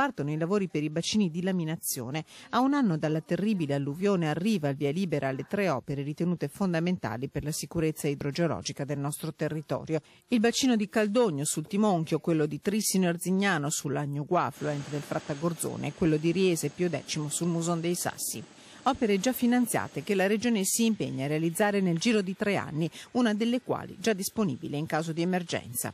Partono i lavori per i bacini di laminazione. A un anno dalla terribile alluvione arriva il via libera alle 3 opere ritenute fondamentali per la sicurezza idrogeologica del nostro territorio. Il bacino di Caldogno sul Timonchio, quello di Trissino Arzignano sull'Agnoguà, affluente del Frattagorzone, e quello di Riese Pio X sul Muson dei Sassi. Opere già finanziate che la Regione si impegna a realizzare nel giro di 3 anni, una delle quali già disponibile in caso di emergenza.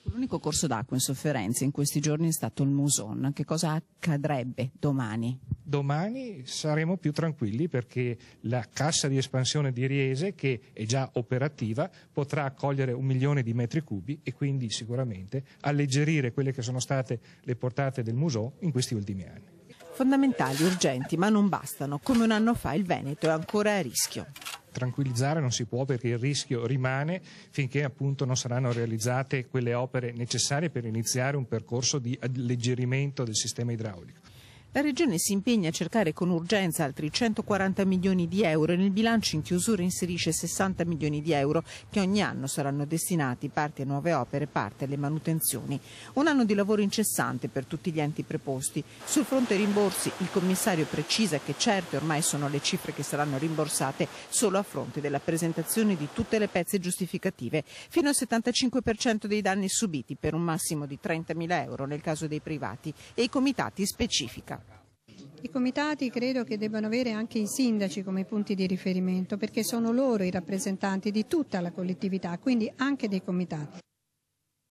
L'unico corso d'acqua in sofferenza in questi giorni è stato il Muson. Che cosa accadrebbe domani? Domani saremo più tranquilli perché la cassa di espansione di Riese, che è già operativa, potrà accogliere 1 milione di metri cubi e quindi sicuramente alleggerire quelle che sono state le portate del Muson in questi ultimi anni. Fondamentali, urgenti, ma non bastano. Come un anno fa il Veneto è ancora a rischio. Tranquillizzare non si può perché il rischio rimane finché appunto non saranno realizzate quelle opere necessarie per iniziare un percorso di alleggerimento del sistema idraulico. La Regione si impegna a cercare con urgenza altri 140 milioni di euro e nel bilancio in chiusura inserisce 60 milioni di euro che ogni anno saranno destinati parte a nuove opere, parte alle manutenzioni. Un anno di lavoro incessante per tutti gli enti preposti. Sul fronte rimborsi il commissario precisa che certe ormai sono le cifre che saranno rimborsate solo a fronte della presentazione di tutte le pezze giustificative, fino al 75% dei danni subiti per un massimo di 30.000 euro nel caso dei privati, e i comitati specifica. I comitati credo che debbano avere anche i sindaci come punti di riferimento perché sono loro i rappresentanti di tutta la collettività, quindi anche dei comitati.